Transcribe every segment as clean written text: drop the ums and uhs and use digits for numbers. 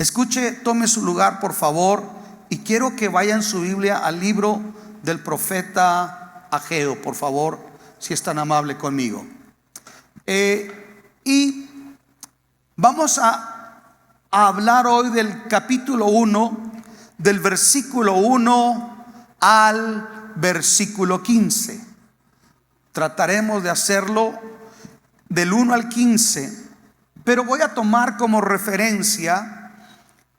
Escuche, tome su lugar por favor, y quiero que vaya en su Biblia al libro del profeta Ageo, por favor, si es tan amable conmigo. Y vamos a hablar hoy del capítulo 1, del versículo 1 al versículo 15. Trataremos de hacerlo del 1 al 15, pero voy a tomar como referencia,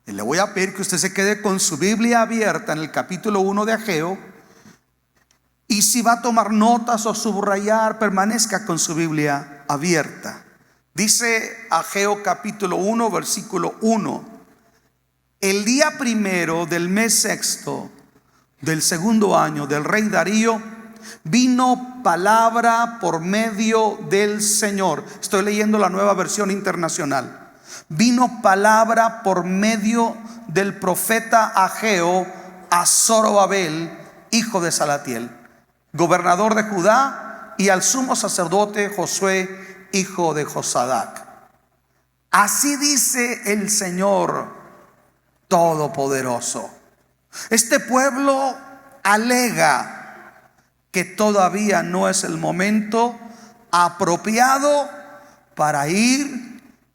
y le voy a pedir que usted se quede con su Biblia abierta en el capítulo 1 de Ageo, y si va a tomar notas o subrayar, permanezca con su Biblia abierta. Dice Ageo capítulo 1, versículo 1: el día primero del mes sexto del segundo año del rey Darío, vino palabra por medio del Señor. Estoy leyendo la Nueva Versión Internacional. Vino palabra por medio del profeta Ageo a Zorobabel, hijo de Salatiel, gobernador de Judá, y al sumo sacerdote Josué, hijo de Josadac. Así dice el Señor Todopoderoso: este pueblo alega que todavía no es el momento apropiado para ir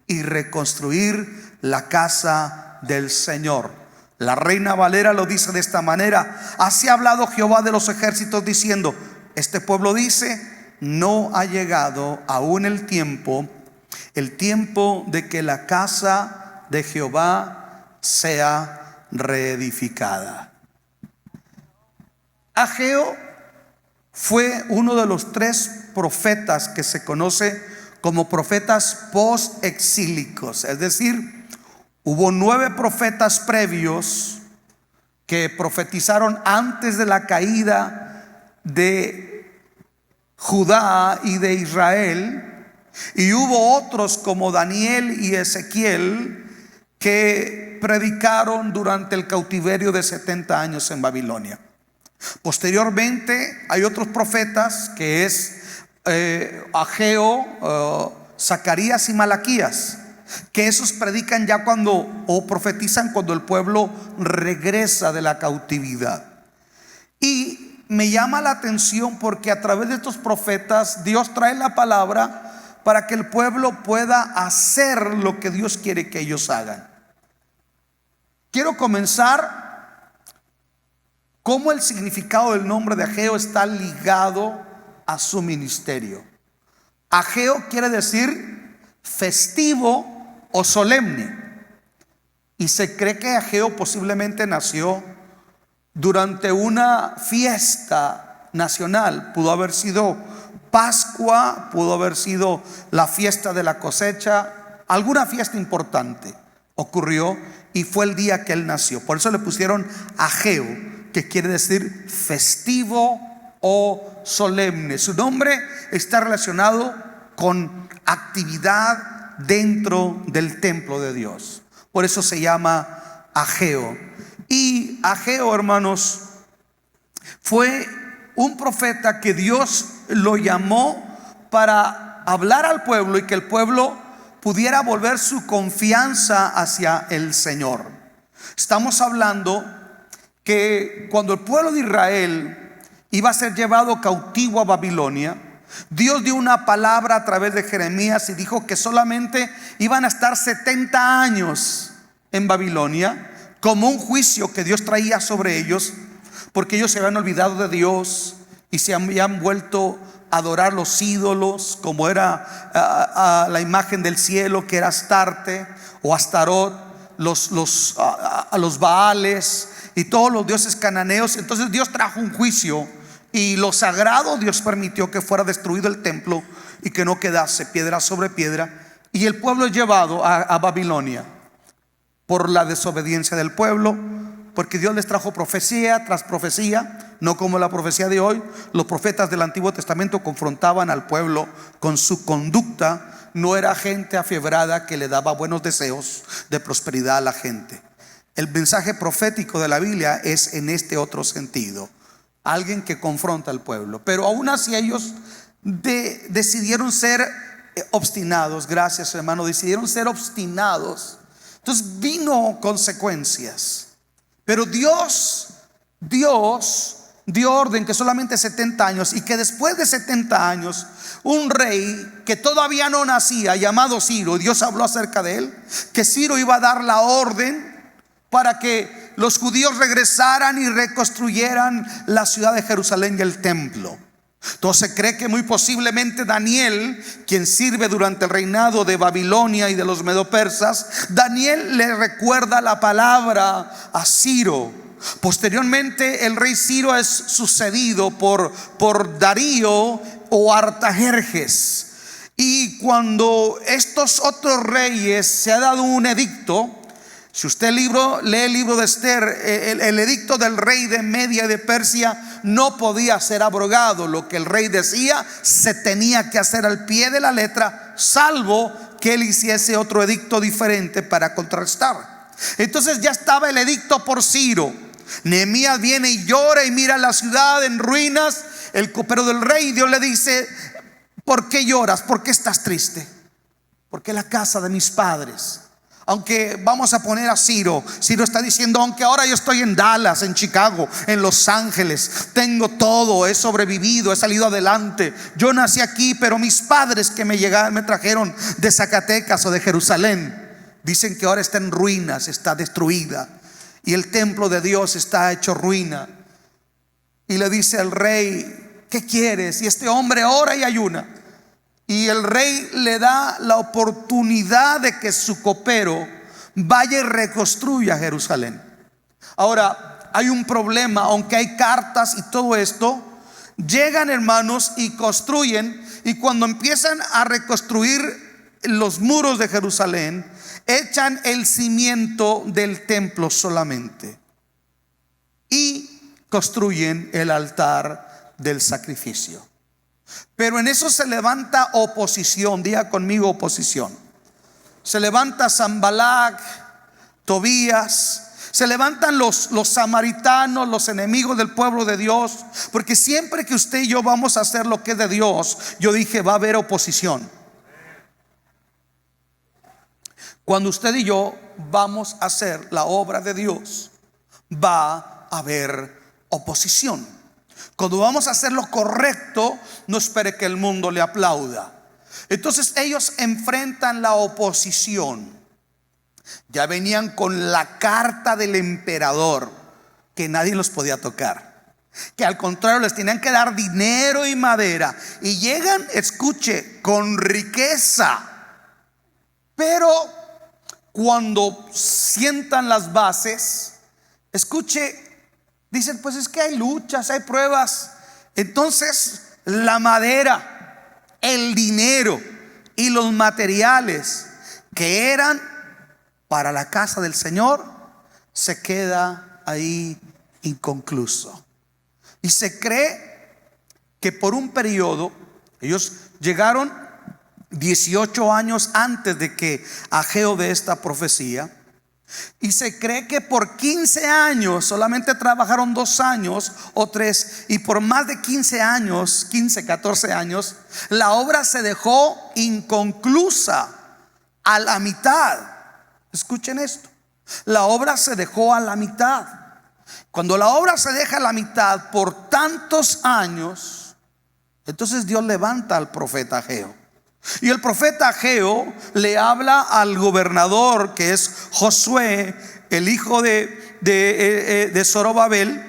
y reconstruir la casa del Señor. La Reina Valera lo dice de esta manera: así ha hablado Jehová de los ejércitos diciendo, este pueblo dice, no ha llegado aún el tiempo de que la casa de Jehová sea reedificada. Ageo fue uno de los 3 profetas que se conoce como profetas post-exílicos. Es decir, hubo 9 profetas previos que profetizaron antes de la caída de Judá y de Israel, y hubo otros como Daniel y Ezequiel que predicaron durante el cautiverio de 70 años en Babilonia. Posteriormente hay otros profetas, que es Ageo, Zacarías y Malaquías, que esos predican ya o profetizan cuando el pueblo regresa de la cautividad. Y me llama la atención porque a través de estos profetas Dios trae la palabra para que el pueblo pueda hacer lo que Dios quiere que ellos hagan. Quiero comenzar cómo el significado del nombre de Ageo está ligado a su ministerio. Ageo quiere decir festivo o solemne, y se cree que Ageo posiblemente nació durante una fiesta nacional. Pudo haber sido Pascua, pudo haber sido la fiesta de la cosecha, alguna fiesta importante ocurrió y fue el día que él nació. Por eso le pusieron Ageo, que quiere decir festivo o solemne. Su nombre está relacionado con actividad dentro del templo de Dios. Por eso se llama Ageo. Y Ageo, hermanos, fue un profeta que Dios lo llamó para hablar al pueblo y que el pueblo pudiera volver su confianza hacia el Señor. Estamos hablando que cuando el pueblo de Israel iba a ser llevado cautivo a Babilonia, Dios dio una palabra a través de Jeremías y dijo que solamente iban a estar 70 años en Babilonia, como un juicio que Dios traía sobre ellos, porque ellos se habían olvidado de Dios y se habían vuelto a adorar los ídolos, como era la imagen del cielo, que era Astarte o Astarot, a los Baales y todos los dioses cananeos. Entonces Dios trajo un juicio, y lo sagrado Dios permitió que fuera destruido el templo y que no quedase piedra sobre piedra, y el pueblo es llevado a Babilonia por la desobediencia del pueblo, porque Dios les trajo profecía tras profecía, no como la profecía de hoy. Los profetas del Antiguo Testamento confrontaban al pueblo con su conducta. No era gente afiebrada que le daba buenos deseos de prosperidad a la gente. El mensaje profético de la Biblia es en este otro sentido: alguien que confronta al pueblo. Pero aún así ellos decidieron ser obstinados. Gracias, hermano. Decidieron ser obstinados Entonces vino consecuencias. Pero Dios dio orden que solamente 70 años, y que después de 70 años un rey que todavía no nacía, llamado Ciro, Dios habló acerca de él, que Ciro iba a dar la orden para que los judíos regresaran y reconstruyeran la ciudad de Jerusalén y el templo. Entonces se cree que muy posiblemente Daniel, quien sirve durante el reinado de Babilonia y de los medopersas, Daniel le recuerda la palabra a Ciro. Posteriormente el rey Ciro es sucedido por Darío o Artajerjes. Y cuando estos otros reyes se ha dado un edicto, si usted lee el libro de Esther, el edicto del rey de Media y de Persia no podía ser abrogado. Lo que el rey decía se tenía que hacer al pie de la letra, salvo que él hiciese otro edicto diferente para contrarrestar. Entonces ya estaba el edicto por Ciro. Nehemías viene y llora y mira la ciudad en ruinas. El copero del rey, Dios le dice: ¿por qué lloras? ¿Por qué estás triste? Porque la casa de mis padres, aunque vamos a poner a Ciro está diciendo: aunque ahora yo estoy en Dallas, en Chicago, en Los Ángeles, tengo todo, he sobrevivido, he salido adelante, yo nací aquí, pero mis padres que me trajeron de Zacatecas o de Jerusalén, dicen que ahora está en ruinas, está destruida, y el templo de Dios está hecho ruina. Y le dice al rey: ¿qué quieres? Y este hombre ora y ayuna. Y el rey le da la oportunidad de que su copero vaya y reconstruya Jerusalén. Ahora, hay un problema. Aunque hay cartas y todo esto, llegan, hermanos, y construyen. Y cuando empiezan a reconstruir los muros de Jerusalén, echan el cimiento del templo solamente y construyen el altar del sacrificio. Pero en eso se levanta oposición. Diga conmigo: oposición. Se levanta Sanbalat, Tobías, se levantan los samaritanos, los enemigos del pueblo de Dios. Porque siempre que usted y yo vamos a hacer lo que es de Dios, yo dije, va a haber oposición. Cuando usted y yo vamos a hacer la obra de Dios, va a haber oposición. Cuando vamos a hacer lo correcto, no espere que el mundo le aplauda. Entonces ellos enfrentan la oposición. Ya venían con la carta del emperador, que nadie los podía tocar, que al contrario les tenían que dar dinero y madera. Y llegan, escuche, con riqueza. Pero cuando sientan las bases, escuche, dicen: pues es que hay luchas, hay pruebas. Entonces la madera, el dinero y los materiales que eran para la casa del Señor se queda ahí inconcluso. Y se cree que por un periodo, ellos llegaron 18 años antes de que Ageo dé esta profecía, y se cree que por 15 años, solamente trabajaron 2 años o 3, y por más de 15 años, 15, 14 años, la obra se dejó inconclusa a la mitad. Escuchen esto: la obra se dejó a la mitad. Cuando la obra se deja a la mitad por tantos años, entonces Dios levanta al profeta Ageo. Y el profeta Ageo le habla al gobernador, que es Josué, el hijo de Zorobabel,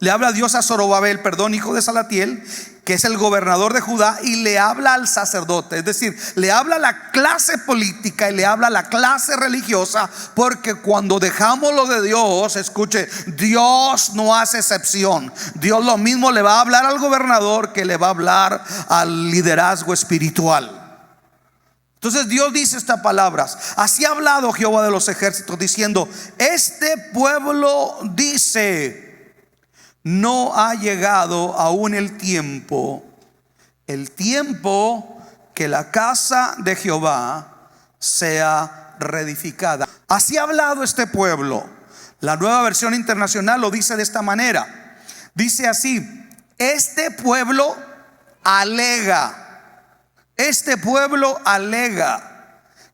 le habla Dios a Zorobabel, hijo de Salatiel, que es el gobernador de Judá, y le habla al sacerdote. Es decir, le habla a la clase política y le habla a la clase religiosa, porque cuando dejamos lo de Dios, escuche, Dios no hace excepción. Dios lo mismo le va a hablar al gobernador que le va a hablar al liderazgo espiritual. Entonces Dios dice estas palabras: así ha hablado Jehová de los ejércitos, diciendo: este pueblo dice, no ha llegado aún el tiempo que la casa de Jehová sea reedificada. Así ha hablado este pueblo. La Nueva Versión Internacional lo dice de esta manera. Dice así: este pueblo alega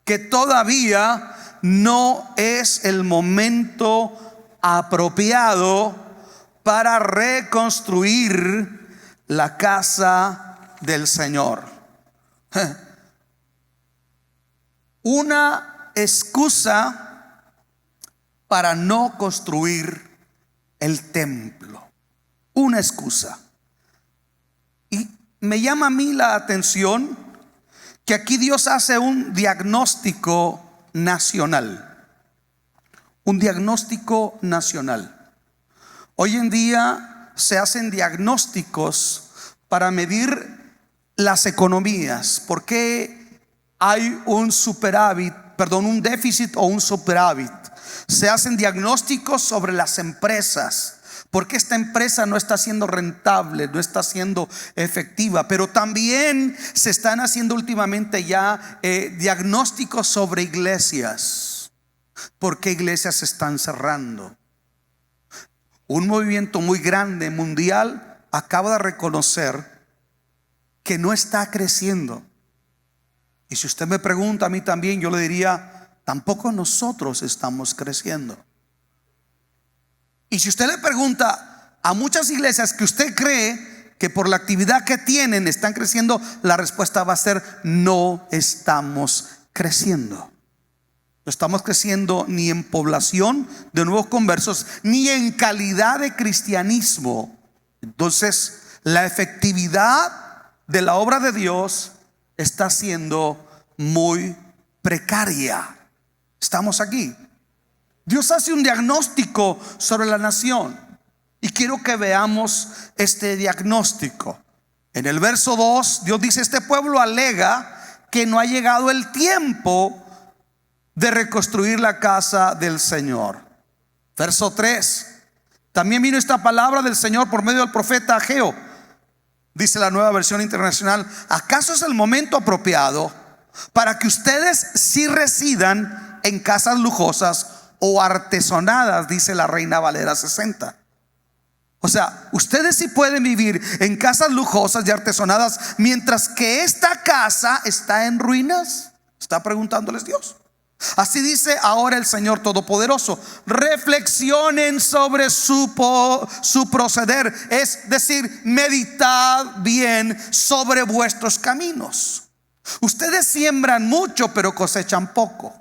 que todavía no es el momento apropiado para reconstruir la casa del Señor. Una excusa para no construir el templo. Una excusa. Y me llama a mí la atención que aquí Dios hace un diagnóstico nacional. Un diagnóstico nacional. Hoy en día se hacen diagnósticos para medir las economías. ¿Por qué hay un déficit o un superávit? Se hacen diagnósticos sobre las empresas. ¿Por qué esta empresa no está siendo rentable, no está siendo efectiva? Pero también se están haciendo últimamente ya diagnósticos sobre iglesias. ¿Por qué iglesias se están cerrando? Un movimiento muy grande mundial acaba de reconocer que no está creciendo. Y si usted me pregunta a mí también, yo le diría, tampoco nosotros estamos creciendo. Y si usted le pregunta a muchas iglesias que usted cree que por la actividad que tienen están creciendo, la respuesta va a ser: no estamos creciendo. No estamos creciendo ni en población de nuevos conversos, ni en calidad de cristianismo. Entonces, la efectividad de la obra de Dios está siendo muy precaria. Estamos aquí. Dios hace un diagnóstico sobre la nación y quiero que veamos este diagnóstico. En el verso 2, Dios dice: este pueblo alega que no ha llegado el tiempo de reconstruir la casa del Señor. Verso 3, también vino esta palabra del Señor por medio del profeta Ageo. Dice la Nueva Versión Internacional: ¿acaso es el momento apropiado para que ustedes sí residan en casas lujosas o artesonadas? Dice la Reina Valera 60. O sea, ustedes sí pueden vivir en casas lujosas y artesonadas mientras que esta casa está en ruinas. Está preguntándoles Dios. Así dice ahora el Señor Todopoderoso: reflexionen sobre su proceder, es decir, meditad bien sobre vuestros caminos. Ustedes siembran mucho pero cosechan poco.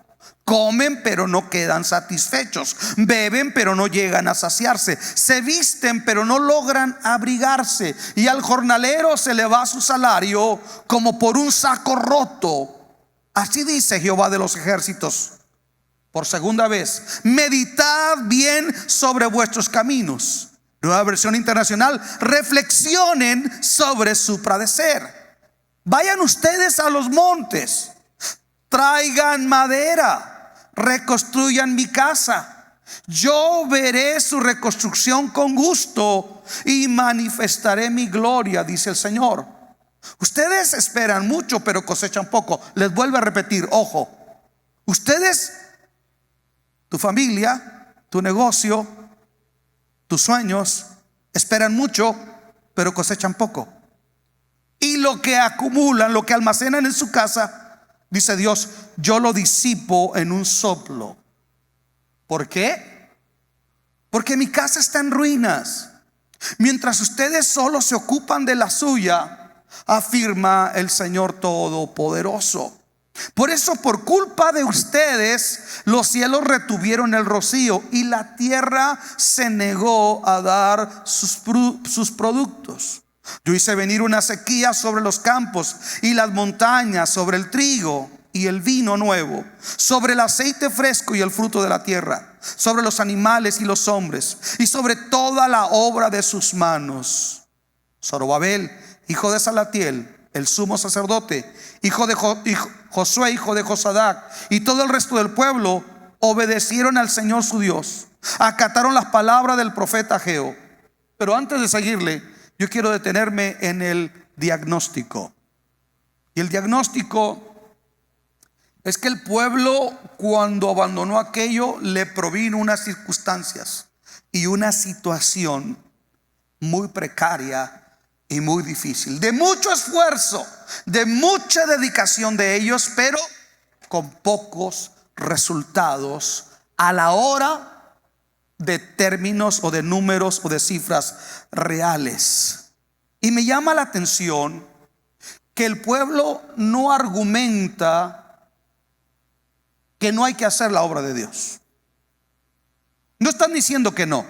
Comen pero no quedan satisfechos. Beben pero no llegan a saciarse. Se visten pero no logran abrigarse. Y al jornalero se le va su salario como por un saco roto. Así dice Jehová de los ejércitos. Por segunda vez: meditad bien sobre vuestros caminos. Nueva Versión Internacional: reflexionen sobre su padecer. Vayan ustedes a los montes, traigan madera, reconstruyan mi casa. Yo veré su reconstrucción con gusto y manifestaré mi gloria, dice el Señor. Ustedes esperan mucho pero cosechan poco. Les vuelvo a repetir, ojo, ustedes, tu familia, tu negocio, tus sueños, esperan mucho pero cosechan poco. Y lo que acumulan, lo que almacenan en su casa, dice Dios, yo lo disipo en un soplo. ¿Por qué? Porque mi casa está en ruinas, mientras ustedes solo se ocupan de la suya, afirma el Señor Todopoderoso. Por eso, por culpa de ustedes, los cielos retuvieron el rocío y la tierra se negó a dar sus productos. Yo hice venir una sequía sobre los campos y las montañas, sobre el trigo y el vino nuevo, sobre el aceite fresco y el fruto de la tierra, sobre los animales y los hombres, y sobre toda la obra de sus manos. Zorobabel, hijo de Salatiel, el sumo sacerdote, hijo de Josué, hijo de Josadac, y todo el resto del pueblo obedecieron al Señor su Dios, acataron las palabras del profeta Ageo. Pero antes de seguirle, yo quiero detenerme en el diagnóstico. Y el diagnóstico es que el pueblo, cuando abandonó aquello, le provino unas circunstancias y una situación muy precaria y muy difícil, de mucho esfuerzo, de mucha dedicación de ellos, pero con pocos resultados a la hora de términos o de números o de cifras reales. Y me llama la atención que el pueblo no argumenta que no hay que hacer la obra de Dios. No están diciendo que no,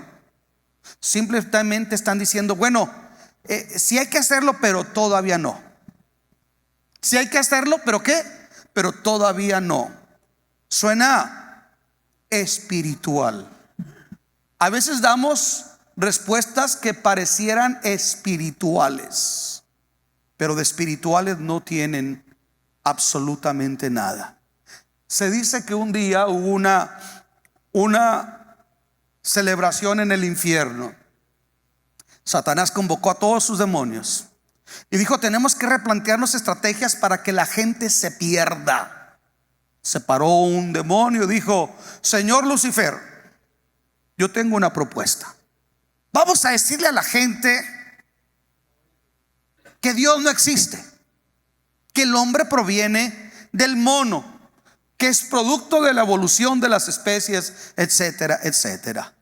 simplemente están diciendo, bueno, sí hay que hacerlo, pero todavía no. Sí hay que hacerlo, pero ¿qué? Pero todavía no. Suena espiritual. A veces damos respuestas que parecieran espirituales, pero de espirituales no tienen absolutamente nada. Se dice que un día hubo una celebración en el infierno. Satanás convocó a todos sus demonios y dijo: tenemos que replantearnos estrategias para que la gente se pierda. Se paró un demonio y dijo: señor Lucifer, yo tengo una propuesta. Vamos a decirle a la gente que Dios no existe, que el hombre proviene del mono, que es producto de la evolución de las especies, etcétera, etcétera.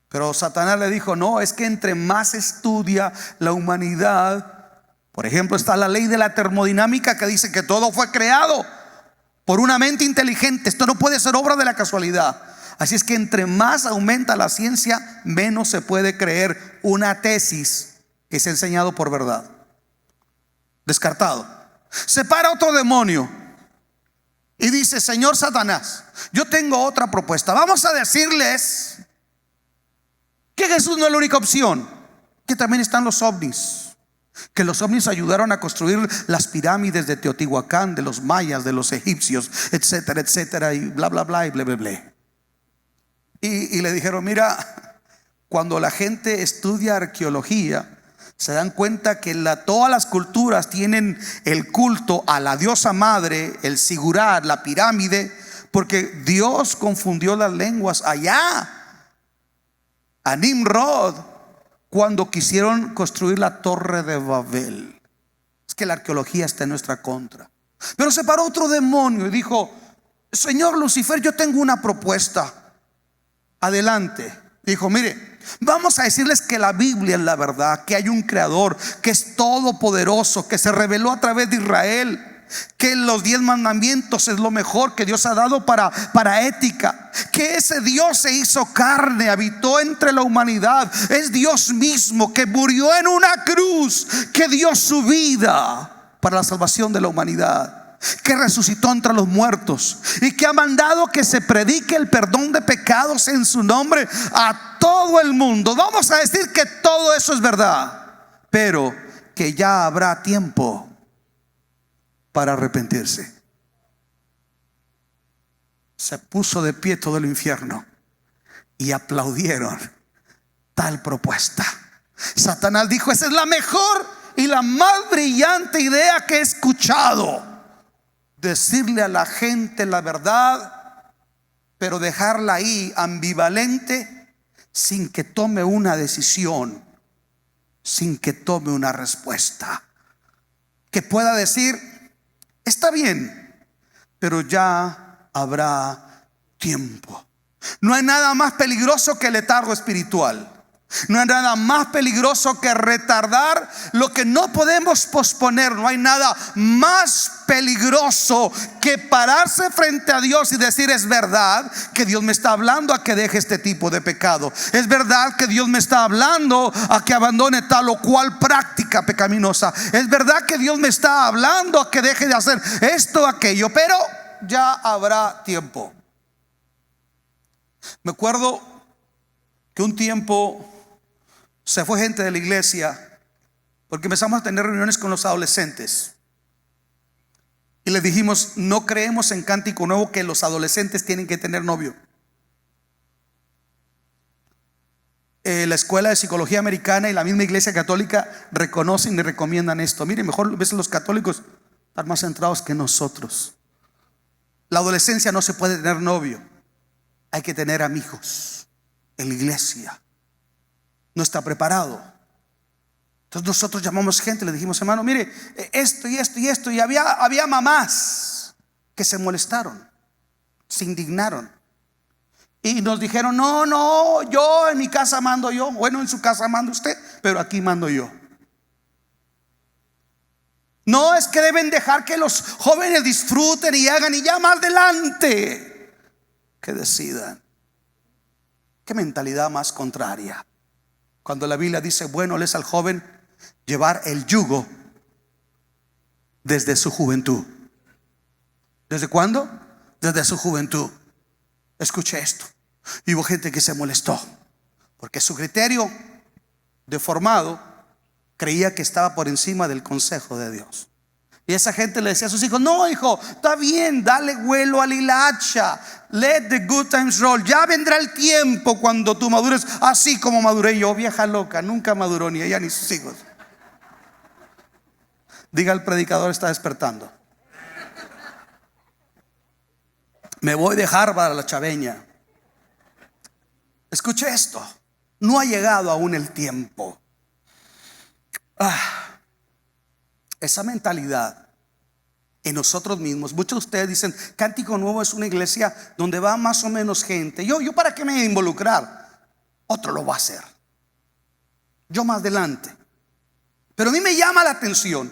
Pero Satanás le dijo: no, es que entre más estudia la humanidad, por ejemplo, está la ley de la termodinámica que dice que todo fue creado por una mente inteligente. Esto no puede ser obra de la casualidad. Así es que entre más aumenta la ciencia, menos se puede creer una tesis que se ha enseñado por verdad. Descartado. Se para otro demonio y dice: señor Satanás, yo tengo otra propuesta. Vamos a decirles que Jesús no es la única opción, que también están los ovnis, que los ovnis ayudaron a construir las pirámides de Teotihuacán, de los mayas, de los egipcios, etcétera, etcétera, y bla, bla, bla, y bla, bla, bla. Y le dijeron: mira, cuando la gente estudia arqueología, se dan cuenta que todas las culturas tienen el culto a la diosa madre, el sigurat, la pirámide, porque Dios confundió las lenguas allá a Nimrod cuando quisieron construir la torre de Babel. Es que la arqueología está en nuestra contra. Pero se paró otro demonio y dijo: señor Lucifer, yo tengo una propuesta. Adelante. Dijo: mire, vamos a decirles que la Biblia es la verdad, que hay un creador, que es todopoderoso, que se reveló a través de Israel, que los 10 mandamientos es lo mejor que Dios ha dado para ética, que ese Dios se hizo carne, habitó entre la humanidad, es Dios mismo, que murió en una cruz, que dio su vida para la salvación de la humanidad, que resucitó entre los muertos y que ha mandado que se predique el perdón de pecados en su nombre a todo el mundo. Vamos a decir que todo eso es verdad, pero que ya habrá tiempo para arrepentirse. Se puso de pie todo el infierno y aplaudieron tal propuesta. Satanás dijo: esa es la mejor y la más brillante idea que he escuchado. Decirle a la gente la verdad, pero dejarla ahí ambivalente, sin que tome una decisión, sin que tome una respuesta, que pueda decir: está bien, pero ya habrá tiempo. No hay nada más peligroso que el letargo espiritual. No hay nada más peligroso que retardar lo que no podemos posponer. No hay nada más peligroso que pararse frente a Dios y decir: es verdad que Dios me está hablando a que deje este tipo de pecado. Es verdad que Dios me está hablando a que abandone tal o cual práctica pecaminosa. Es verdad que Dios me está hablando a que deje de hacer esto o aquello, pero ya habrá tiempo. Me acuerdo que un tiempo se fue gente de la iglesia porque empezamos a tener reuniones con los adolescentes y les dijimos: no creemos en Cántico Nuevo que los adolescentes tienen que tener novio. La Escuela de Psicología Americana y la misma Iglesia Católica reconocen y recomiendan esto. Miren, mejor a veces los católicos están más centrados que nosotros. La adolescencia no se puede tener novio, hay que tener amigos en la iglesia. No está preparado. Entonces nosotros llamamos gente, le dijimos: hermano, mire, esto y esto y esto. Y había mamás que se molestaron, se indignaron y nos dijeron: no, yo en mi casa mando yo. Bueno, en su casa manda usted, pero aquí mando yo. No, es que deben dejar que los jóvenes disfruten y hagan, y ya más adelante que decidan. Qué mentalidad más contraria. Cuando la Biblia dice: bueno, les al joven llevar el yugo desde su juventud. ¿Desde cuándo? Desde su juventud. Escuche esto. Y hubo gente que se molestó porque su criterio deformado creía que estaba por encima del consejo de Dios. Y esa gente le decía a sus hijos: no, hijo, está bien, dale vuelo a la hilacha, let the good times roll. Ya vendrá el tiempo cuando tú madures, así como maduré yo. Vieja loca, nunca maduró ni ella ni sus hijos. Diga: el predicador está despertando. Me voy de Harvard a la Chaveña. Escuche esto. No ha llegado aún el tiempo. Esa mentalidad en nosotros mismos. Muchos de ustedes dicen: Cántico Nuevo es una iglesia donde va más o menos gente. Yo para qué me voy a involucrar. Otro lo va a hacer, yo más adelante. Pero a mí me llama la atención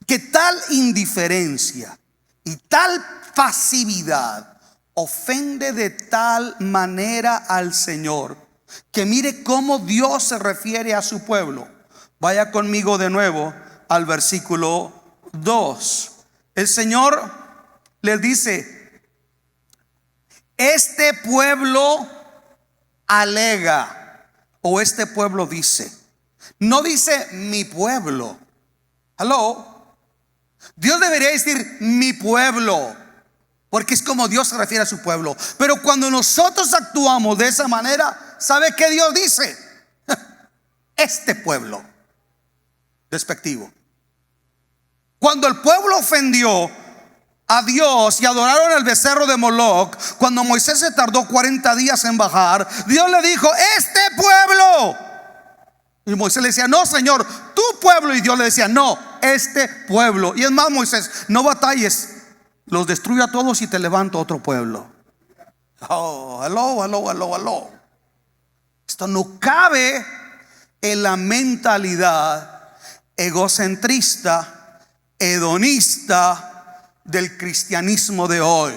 que tal indiferencia y tal pasividad ofende de tal manera al Señor, que mire cómo Dios se refiere a su pueblo. Vaya conmigo de nuevo al versículo 2. El Señor les dice: este pueblo alega, o este pueblo dice. No dice mi pueblo. Hello. Dios debería decir mi pueblo, porque es como Dios se refiere a su pueblo. Pero cuando nosotros actuamos de esa manera, ¿sabe qué Dios dice? Este pueblo. Despectivo. Cuando el pueblo ofendió a Dios y adoraron al becerro de Moloc, cuando Moisés se tardó 40 días en bajar, Dios le dijo: este pueblo. Y Moisés le decía: no, Señor, tu pueblo. Y Dios le decía: no, este pueblo. Y es más, Moisés, no batalles, los destruyo a todos y te levanto otro pueblo. Oh, hello. Esto no cabe en la mentalidad egocentrista, hedonista del cristianismo de hoy.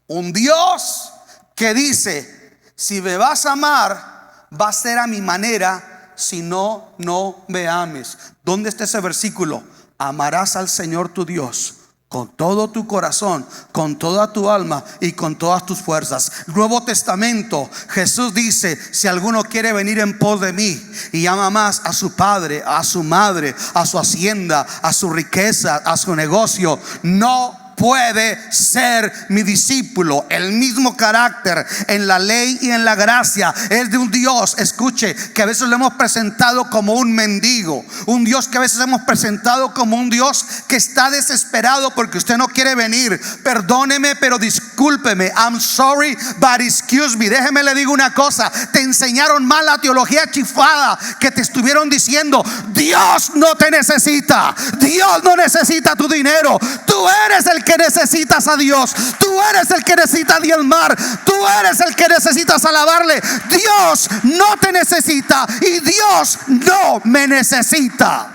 Un Dios que dice: si me vas a amar, va a ser a mi manera, si no, no me ames. ¿Dónde está ese versículo? Amarás al Señor tu Dios con todo tu corazón, con toda tu alma y con todas tus fuerzas. Nuevo Testamento, Jesús dice: si alguno quiere venir en pos de mí y ama más a su padre, a su madre, a su hacienda, a su riqueza, a su negocio, no puede ser mi discípulo. El mismo carácter en la ley y en la gracia es de un Dios, escuche, que a veces lo hemos presentado como un mendigo, un Dios que a veces hemos presentado como un Dios que está desesperado porque usted no quiere venir. Perdóneme, pero discúlpeme. I'm sorry, but excuse me. Déjeme le digo una cosa: te enseñaron mal la teología chiflada, que te estuvieron diciendo: Dios no te necesita, Dios no necesita tu dinero, tú eres el que necesitas a Dios, tú eres el que necesita diezmar, tú eres el que necesitas alabarle. Dios no te necesita y Dios no me necesita.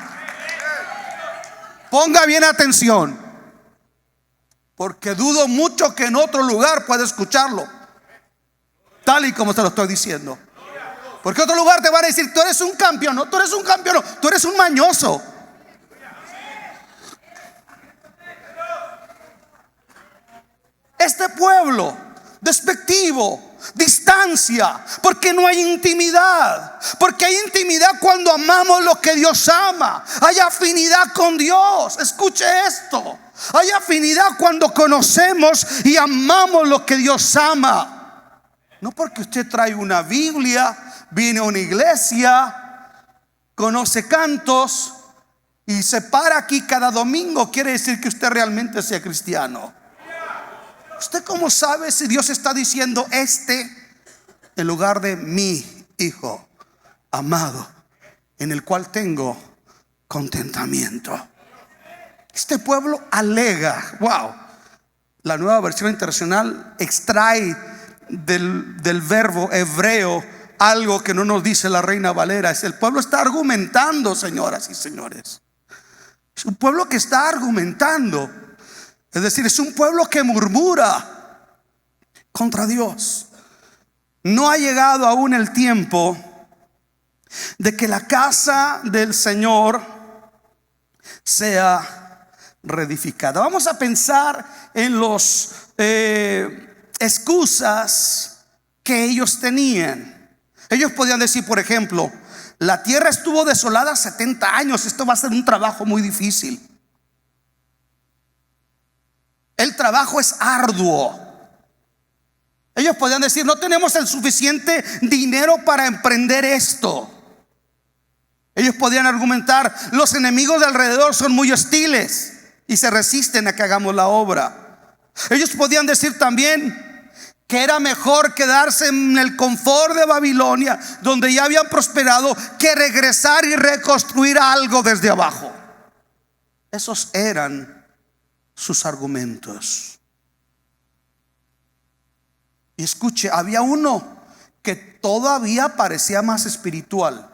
Ponga bien atención, porque dudo mucho que en otro lugar pueda escucharlo tal y como se lo estoy diciendo. Porque otro lugar te van a decir: tú eres un campeón. No, tú eres un campeón, no, tú eres un mañoso. Este pueblo despectivo, distancia, porque no hay intimidad. Porque hay intimidad cuando amamos lo que Dios ama. Hay afinidad con Dios. Escuche esto: hay afinidad cuando conocemos y amamos lo que Dios ama. No porque usted trae una Biblia, viene a una iglesia, conoce cantos y se para aquí cada domingo, quiere decir que usted realmente sea cristiano. ¿Usted cómo sabe si Dios está diciendo este en lugar de mi hijo amado, en el cual tengo contentamiento? Este pueblo alega, wow, La Nueva Versión Internacional extrae del verbo hebreo algo que no nos dice la Reina Valera. El pueblo está argumentando, señoras y señores. Es un pueblo que está argumentando. Es decir, es un pueblo que murmura contra Dios. No ha llegado aún el tiempo de que la casa del Señor sea reedificada. Vamos a pensar en los excusas que ellos tenían. Ellos podían decir, por ejemplo, la tierra estuvo desolada 70 años. Esto va a ser un trabajo muy difícil. El trabajo es arduo. Ellos podían decir, no tenemos el suficiente dinero para emprender esto. Ellos podían argumentar, los enemigos de alrededor son muy hostiles y se resisten a que hagamos la obra. Ellos podían decir también que era mejor quedarse en el confort de Babilonia, donde ya habían prosperado, que regresar y reconstruir algo desde abajo. Esos eran sus argumentos. Y escuche, había uno que todavía parecía más espiritual,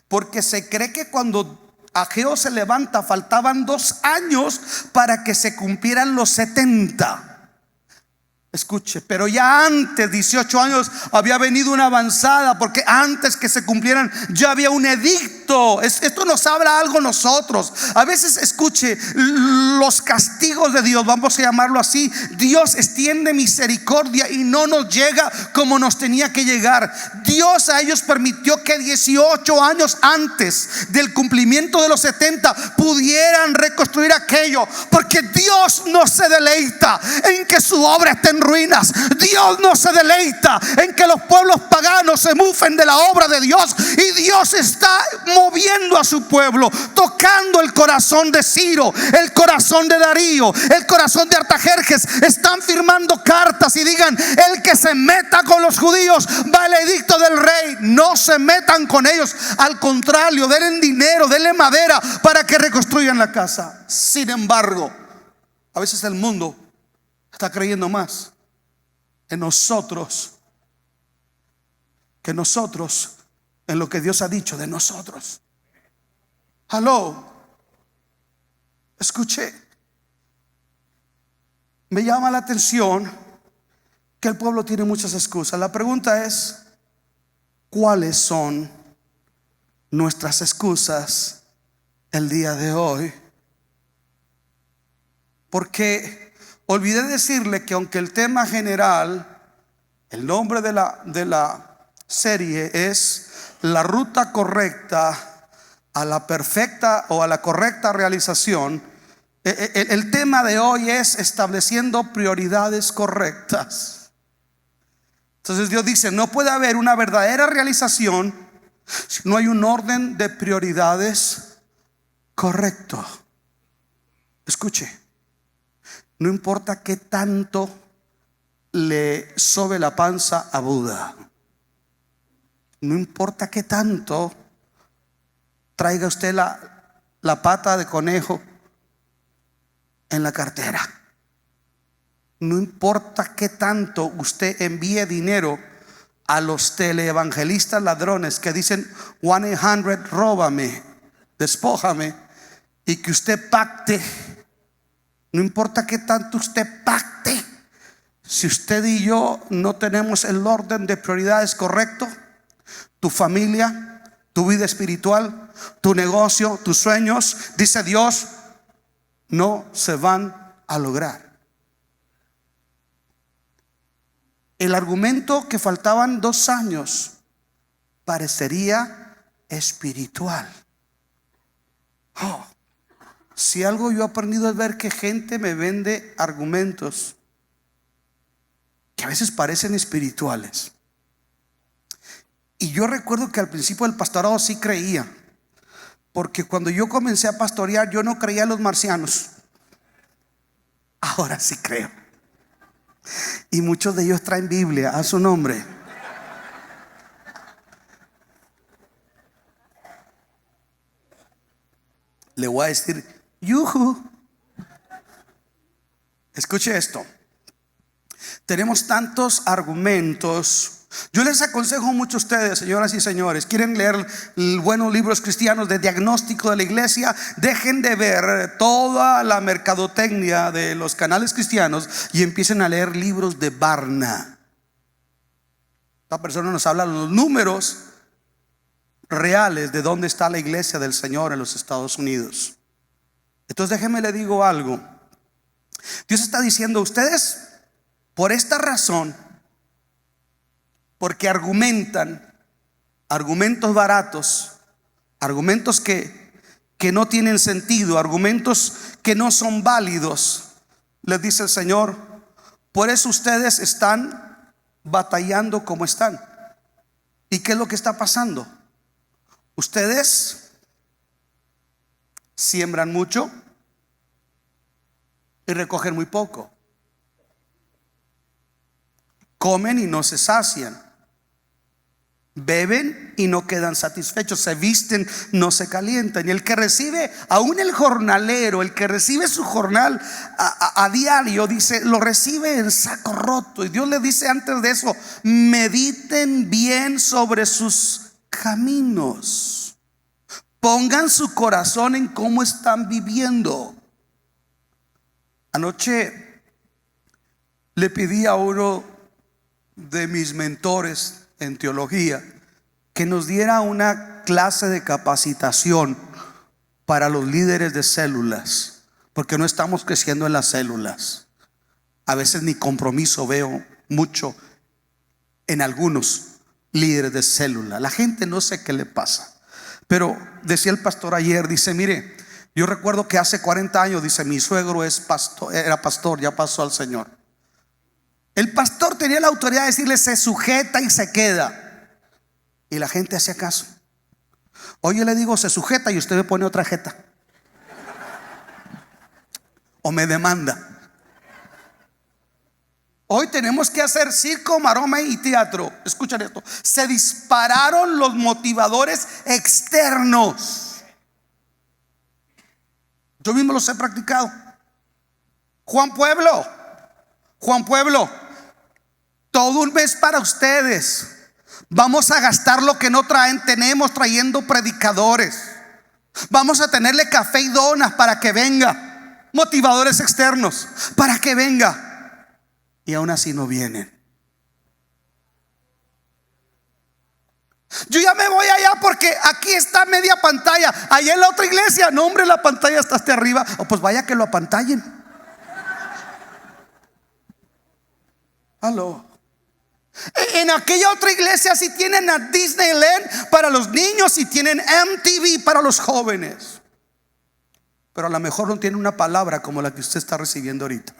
porque se cree que cuando Ageo se levanta faltaban 2 años para que se cumplieran los 70. Escuche, pero ya antes, 18 años, había venido una avanzada, porque antes que se cumplieran ya había un edicto. Esto nos habla algo nosotros. A veces, escuche, los castigos de Dios, vamos a llamarlo así, Dios extiende misericordia y no nos llega como nos tenía que llegar. Dios a ellos permitió que 18 años antes del cumplimiento de los 70 pudieran reconstruir aquello, porque Dios no se deleita en que su obra esté en ruinas. Dios no se deleita en que los pueblos paganos se mufen de la obra de Dios. Y Dios está moviendo a su pueblo, tocando el corazón de Ciro, el corazón de Darío, el corazón de Artajerjes. Están firmando cartas y digan, el que se meta con los judíos va el edicto del rey. No se metan con ellos, al contrario, denle dinero, denle madera para que reconstruyan la casa. Sin embargo, a veces el mundo está creyendo más en nosotros que nosotros en lo que Dios ha dicho de nosotros. Aló, escuché. Me llama la atención que el pueblo tiene muchas excusas. La pregunta es, ¿cuáles son nuestras excusas el día de hoy? Porque olvidé decirle que aunque el tema general, el nombre de la serie es la ruta correcta a la perfecta o a la correcta realización, el tema de hoy es estableciendo prioridades correctas. Entonces Dios dice, no puede haber una verdadera realización si no hay un orden de prioridades correcto. Escuche, no importa qué tanto le sobe la panza a Buda, no importa qué tanto traiga usted la pata de conejo en la cartera, no importa qué tanto usted envíe dinero a los teleevangelistas ladrones que dicen 1-800 róbame, despójame, y que usted pacte. No importa qué tanto usted pacte, si usted y yo no tenemos el orden de prioridades correcto, tu familia, tu vida espiritual, tu negocio, tus sueños, dice Dios, no se van a lograr. El argumento que faltaban 2 años parecería espiritual. Si algo yo he aprendido es ver que gente me vende argumentos que a veces parecen espirituales. Y yo recuerdo que al principio del pastorado sí creía, porque cuando yo comencé a pastorear yo no creía en los marcianos. Ahora sí creo. Y muchos de ellos traen Biblia a su nombre. Le voy a decir, yuhu. Escuche esto. Tenemos tantos argumentos. Yo les aconsejo mucho a ustedes, señoras y señores, quieren leer buenos libros cristianos de diagnóstico de la iglesia, dejen de ver toda la mercadotecnia de los canales cristianos y empiecen a leer libros de Barna. Esta persona nos habla de los números reales de dónde está la iglesia del Señor en los Estados Unidos. Entonces déjenme le digo algo. Dios está diciendo: ustedes, por esta razón, porque argumentan argumentos baratos, argumentos que no tienen sentido, argumentos que no son válidos, les dice el Señor, por eso ustedes están batallando como están. ¿Y qué es lo que está pasando? Ustedes siembran mucho y recogen muy poco. Comen y no se sacian. Beben y no quedan satisfechos. Se visten, no se calientan. Y el que recibe, aún el jornalero, el que recibe su jornal a diario, dice, lo recibe en saco roto. Y Dios le dice antes de eso: mediten bien sobre sus caminos. Pongan su corazón en cómo están viviendo. Anoche le pedí a uno de mis mentores en teología que nos diera una clase de capacitación para los líderes de células, porque no estamos creciendo en las células. A veces ni compromiso veo mucho en algunos líderes de célula. La gente no sé qué le pasa. Pero decía el pastor ayer, dice, mire, yo recuerdo que hace 40 años, dice, mi suegro era pastor, ya pasó al Señor. El pastor tenía la autoridad de decirle: se sujeta y se queda. Y la gente hacía caso. Hoy yo le digo: se sujeta y usted me pone otra jeta, o me demanda. Hoy tenemos que hacer circo, maroma y teatro. Escuchen esto: se dispararon los motivadores externos. Yo mismo los he practicado. Juan Pueblo, todo un mes para ustedes. Vamos a gastar lo que no tenemos trayendo predicadores. Vamos a tenerle café y donas para que venga. Motivadores externos para que venga. Y aún así no vienen. Yo ya me voy allá porque aquí está media pantalla. Allá en la otra iglesia, no hombre, la pantalla está hasta arriba. O pues vaya que lo apantallen. Aló. En aquella otra iglesia sí tienen a Disneyland para los niños y tienen MTV para los jóvenes. Pero a lo mejor no tienen una palabra como la que usted está recibiendo ahorita.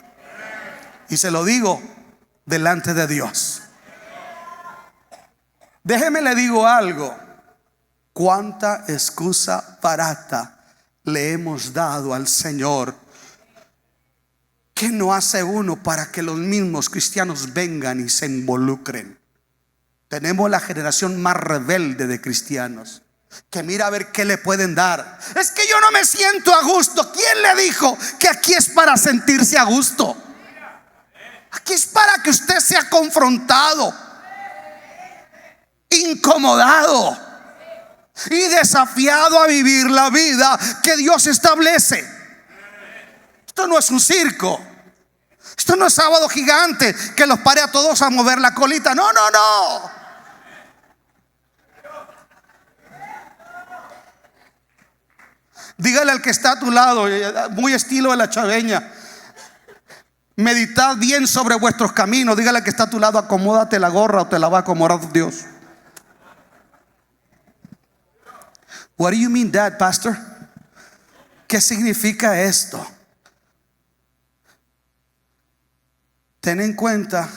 Y se lo digo delante de Dios. Déjeme le digo algo. Cuánta excusa barata le hemos dado al Señor. ¿Qué no hace uno para que los mismos cristianos vengan y se involucren? Tenemos la generación más rebelde de cristianos que mira a ver qué le pueden dar. Es que yo no me siento a gusto. ¿Quién le dijo que aquí es para sentirse a gusto? Aquí es para que usted sea confrontado, incomodado y desafiado a vivir la vida que Dios establece. Esto no es un circo. Esto no es sábado gigante que los pare a todos a mover la colita. No, no, no. Dígale al que está a tu lado, muy estilo de la chaveña: meditad bien sobre vuestros caminos. Dígale al que está a tu lado: acomódate la gorra o te la va a acomodar Dios. What do you mean, Dad, Pastor? ¿Qué significa esto? Ten en cuenta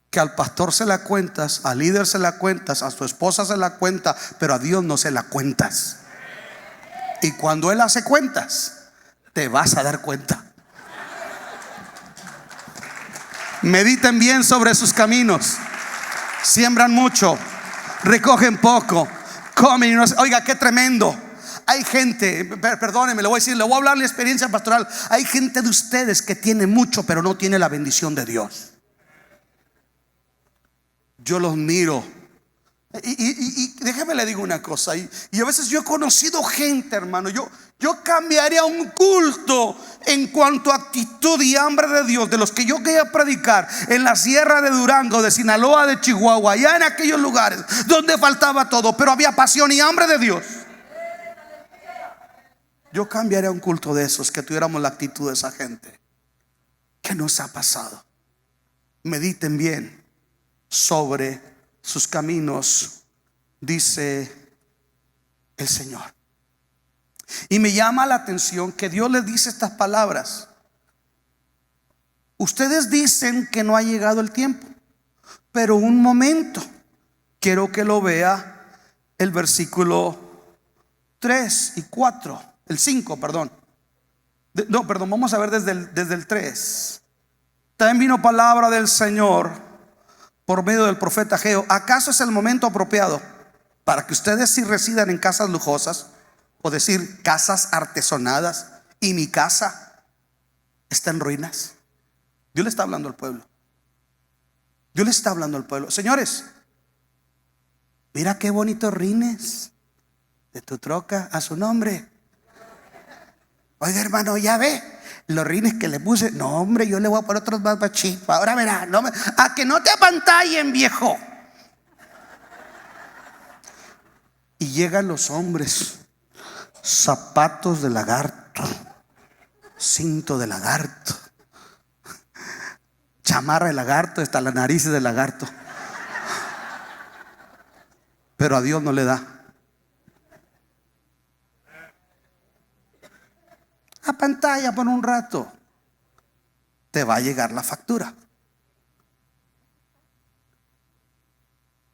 que al pastor se la cuentas, al líder se la cuentas, a su esposa se la cuenta, pero a Dios no se la cuentas. Y cuando Él hace cuentas, te vas a dar cuenta. Mediten bien sobre sus caminos. Siembran mucho, recogen poco, comen y no. Oiga, qué tremendo. hay gente, perdónenme, le voy a decir, le voy a hablar de la experiencia pastoral. Hay gente de ustedes que tiene mucho, pero no tiene la bendición de Dios. Yo los miro. Y déjeme le digo una cosa. Y a veces yo he conocido gente, hermano. Yo cambiaría un culto en cuanto a actitud y hambre de Dios, de los que yo quería predicar en la sierra de Durango, de Sinaloa, de Chihuahua, allá en aquellos lugares donde faltaba todo, pero había pasión y hambre de Dios. Yo cambiaría un culto de esos, que tuviéramos la actitud de esa gente. ¿Qué nos ha pasado? Mediten bien sobre sus caminos, dice el Señor. Y me llama la atención que Dios les dice estas palabras. Ustedes dicen que no ha llegado el tiempo, pero un momento, quiero que lo vea el versículo 3 y 4, el 5, perdón. Vamos a ver desde el 3. También vino palabra del Señor por medio del profeta Ageo. ¿Acaso es el momento apropiado para que ustedes sí residan en casas lujosas, o decir casas artesonadas, y mi casa está en ruinas? Dios le está hablando al pueblo. Dios le está hablando al pueblo. Señores, mira qué bonitos rines de tu troca a su nombre. Oiga, hermano, ya ve los rines que le puse. No, hombre, yo le voy a poner otros más chidos. Ahora verá, a que no te apantallen, viejo. Y llegan los hombres, zapatos de lagarto, cinto de lagarto, chamarra de lagarto, hasta las narices de lagarto. Pero a Dios no le da. A pantalla por un rato, te va a llegar la factura.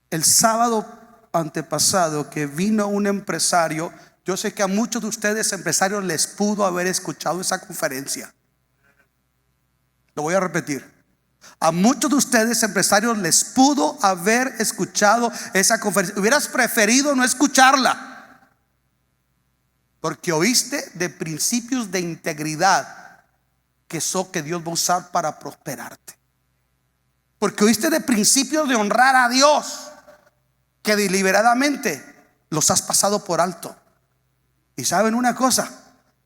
El sábado antepasado que vino un empresario, yo sé que a muchos de ustedes empresarios les pudo haber escuchado esa conferencia. Lo voy a repetir. A muchos de ustedes empresarios les pudo haber escuchado esa conferencia. Hubieras preferido no escucharla, porque oíste de principios de integridad que Dios va a usar para prosperarte. Porque oíste de principios de honrar a Dios que deliberadamente los has pasado por alto. Y saben una cosa,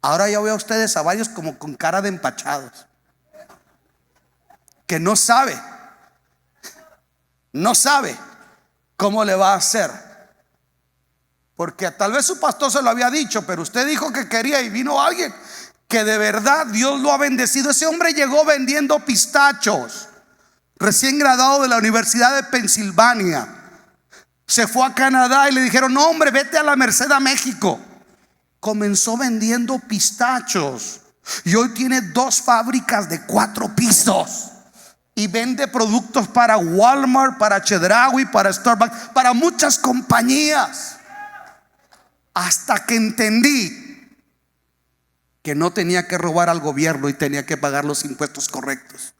ahora ya veo a ustedes a varios como con cara de empachados, que no sabe cómo le va a hacer. Porque tal vez su pastor se lo había dicho, pero usted dijo que quería y vino alguien que de verdad Dios lo ha bendecido. Ese hombre llegó vendiendo pistachos, recién graduado de la Universidad de Pensilvania. Se fue a Canadá y le dijeron: no, hombre, vete a la Merced a México. Comenzó vendiendo pistachos y hoy tiene 2 fábricas de 4 pisos y vende productos para Walmart, para Chedraui, para Starbucks, para muchas compañías. Hasta que entendí que no tenía que robar al gobierno y tenía que pagar los impuestos correctos.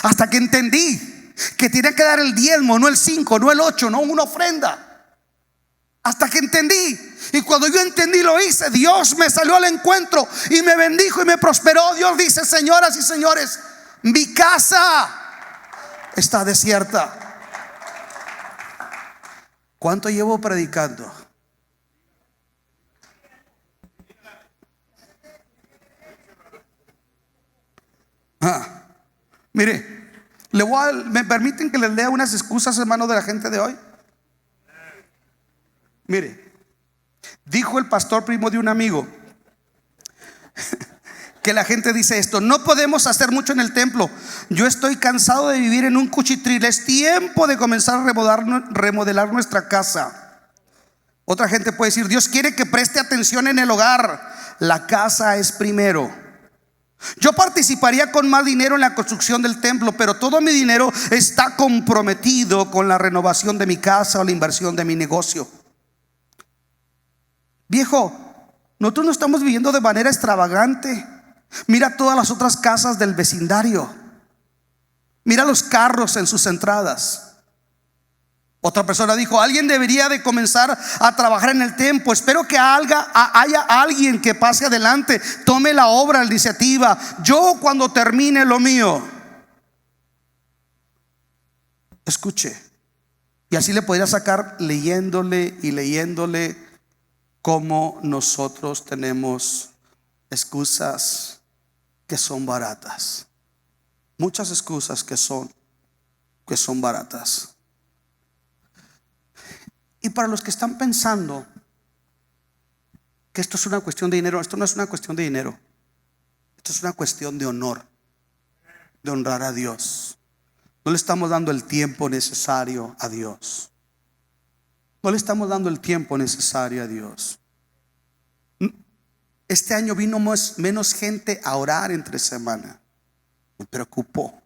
Hasta que entendí que tenía que dar el diezmo, no el 5, no el 8, no una ofrenda. Hasta que entendí. Y cuando yo entendí, lo hice. Dios me salió al encuentro y me bendijo y me prosperó. Dios dice: señoras y señores, mi casa está desierta. ¿Cuánto llevo predicando? Mire, ¿me permiten que les lea unas excusas, hermano, de la gente de hoy? Mire, dijo el pastor primo de un amigo que la gente dice esto: no podemos hacer mucho en el templo. Yo estoy cansado de vivir en un cuchitril. Es tiempo de comenzar a remodelar nuestra casa. Otra gente puede decir: Dios quiere que preste atención en el hogar. La casa es primero. Yo participaría con más dinero en la construcción del templo, pero todo mi dinero está comprometido con la renovación de mi casa o la inversión de mi negocio. Viejo, nosotros no estamos viviendo de manera extravagante. Mira todas las otras casas del vecindario. Mira los carros en sus entradas. Otra persona dijo: alguien debería de comenzar a trabajar en el templo. Espero que haya alguien que pase adelante, tome la obra, la iniciativa. Yo cuando termine lo mío. Escuche. Y así le podría sacar leyéndole y leyéndole cómo nosotros tenemos excusas que son baratas. Muchas excusas que son baratas. Y para los que están pensando que esto es una cuestión de dinero, esto no es una cuestión de dinero. Esto es una cuestión de honor, de honrar a Dios. No le estamos dando el tiempo necesario a Dios. No le estamos dando el tiempo necesario a Dios. Este año vino menos gente a orar entre semana. Me preocupó.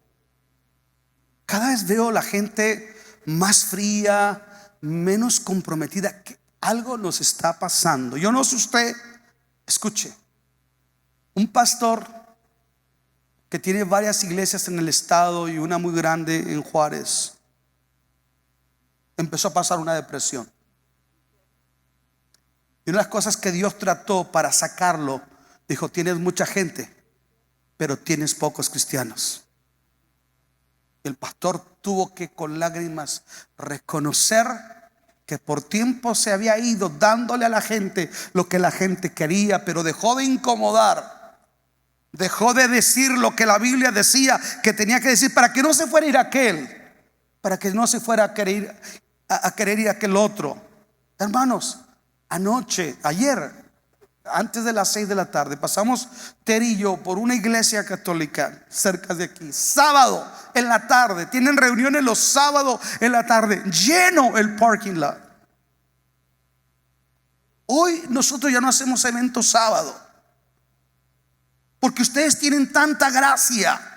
Cada vez veo la gente más fría, menos comprometida. Que algo nos está pasando. Yo no sé usted. Escuche. Un pastor que tiene varias iglesias en el estado y una muy grande en Juárez, empezó a pasar una depresión. Y una de las cosas que Dios trató para sacarlo, dijo: tienes mucha gente, pero tienes pocos cristianos. El pastor tuvo que con lágrimas reconocer que por tiempo se había ido dándole a la gente lo que la gente quería, pero dejó de incomodar. Dejó de decir lo que la Biblia decía que tenía que decir, para que no se fuera a ir aquel, para que no se fuera a querer ir aquel otro. Hermanos, ayer, antes de las 6 de la tarde, pasamos Terry y yo por una iglesia católica cerca de aquí. Sábado en la tarde, tienen reuniones los sábados en la tarde, lleno el parking lot. Hoy nosotros ya no hacemos eventos sábado, porque ustedes tienen tanta gracia,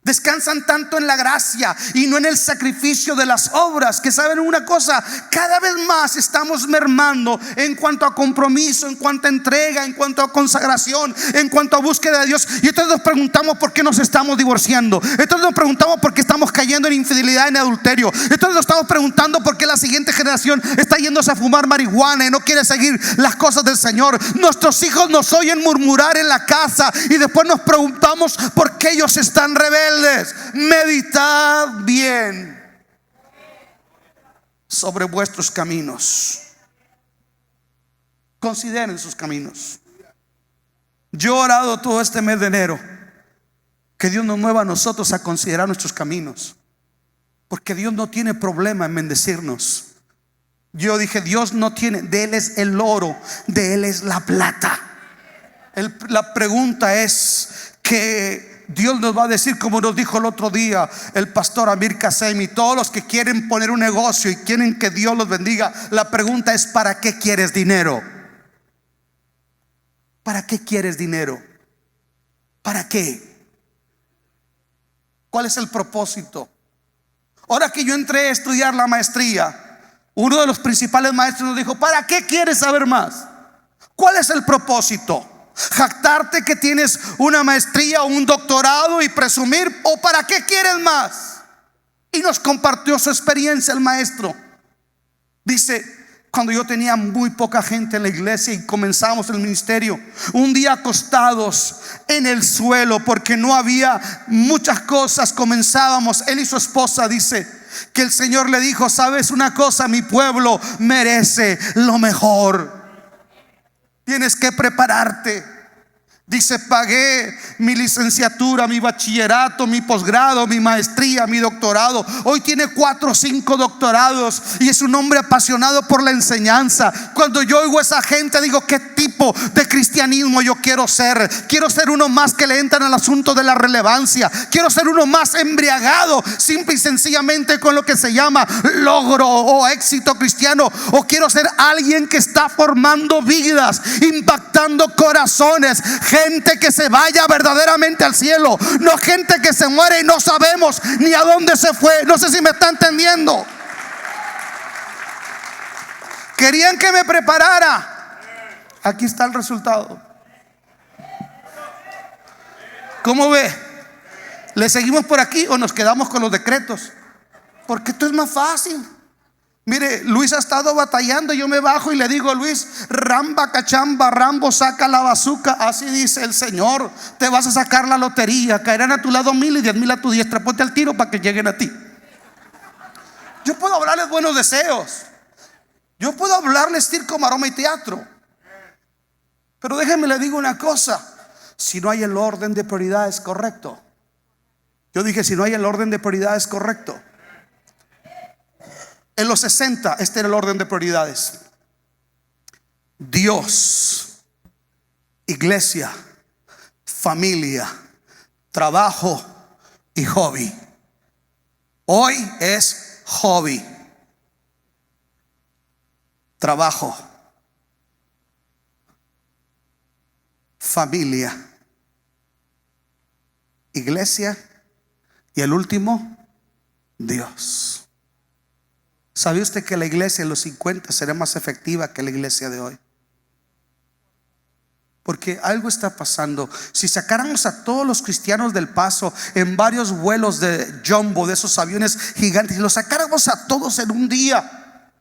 descansan tanto en la gracia y no en el sacrificio de las obras, que saben una cosa, cada vez más estamos mermando en cuanto a compromiso, en cuanto a entrega, en cuanto a consagración, en cuanto a búsqueda de Dios. Y entonces nos preguntamos por qué nos estamos divorciando. Entonces nos preguntamos por qué estamos cayendo en infidelidad, en adulterio. Entonces nos estamos preguntando por qué la siguiente generación está yéndose a fumar marihuana y no quiere seguir las cosas del Señor. Nuestros hijos nos oyen murmurar en la casa y después nos preguntamos por qué ellos están rebeldes. Meditad bien sobre vuestros caminos. Consideren sus caminos. Yo he orado todo este mes de enero que Dios nos mueva a nosotros a considerar nuestros caminos, porque Dios no tiene problema en bendecirnos. Yo dije: Dios no tiene, de Él es el oro, de Él es la plata. La pregunta es que Dios nos va a decir, como nos dijo el otro día el pastor Amir Kasemi: todos los que quieren poner un negocio y quieren que Dios los bendiga, la pregunta es: ¿para qué quieres dinero? ¿Para qué quieres dinero? ¿Para qué? ¿Cuál es el propósito? Ahora que yo entré a estudiar la maestría, uno de los principales maestros nos dijo: ¿para qué quieres saber más? ¿Cuál es el propósito? ¿Jactarte que tienes una maestría o un doctorado y presumir? ¿O para qué quieres más? Y nos compartió su experiencia el maestro. Dice: cuando yo tenía muy poca gente en la iglesia y comenzamos el ministerio, un día acostados en el suelo porque no había muchas cosas, comenzábamos, él y su esposa, dice que el Señor le dijo: ¿sabes una cosa? Mi pueblo merece lo mejor. Tienes que prepararte. Dice: pagué mi licenciatura, mi bachillerato, mi posgrado, mi maestría, mi doctorado. Hoy tiene 4 o 5 doctorados y es un hombre apasionado por la enseñanza. Cuando yo oigo a esa gente, digo: ¿qué tipo de cristianismo yo quiero ser? Quiero ser uno más que le entran al asunto de la relevancia. Quiero ser uno más embriagado simple y sencillamente con lo que se llama logro o éxito cristiano. O quiero ser alguien que está formando vidas, impactando corazones, gente que se vaya verdaderamente al cielo, no gente que se muere y no sabemos ni a dónde se fue. No sé si me está entendiendo. Querían que me preparara. Aquí está el resultado. ¿Cómo ve? ¿Le seguimos por aquí o nos quedamos con los decretos? Porque esto es más fácil. Mire, Luis ha estado batallando. Yo me bajo y le digo: Luis, ramba cachamba, Rambo, saca la bazuca. Así dice el Señor: te vas a sacar la lotería, caerán a tu lado 1000 y 10,000 a tu diestra. Ponte al tiro para que lleguen a ti. Yo puedo hablarles buenos deseos, yo puedo hablarles circo, maroma y teatro, pero déjenme le digo una cosa: si no hay el orden de prioridades correcto. Yo dije: si no hay el orden de prioridades correcto. En los 60 este era el orden de prioridades: Dios, iglesia, familia, trabajo y hobby. Hoy es hobby, trabajo, familia, iglesia y el último, Dios. ¿Sabe usted que la iglesia en los 50 será más efectiva que la iglesia de hoy? Porque algo está pasando. Si sacáramos a todos los cristianos del Paso en varios vuelos de jumbo, de esos aviones gigantes, y los sacáramos a todos en un día,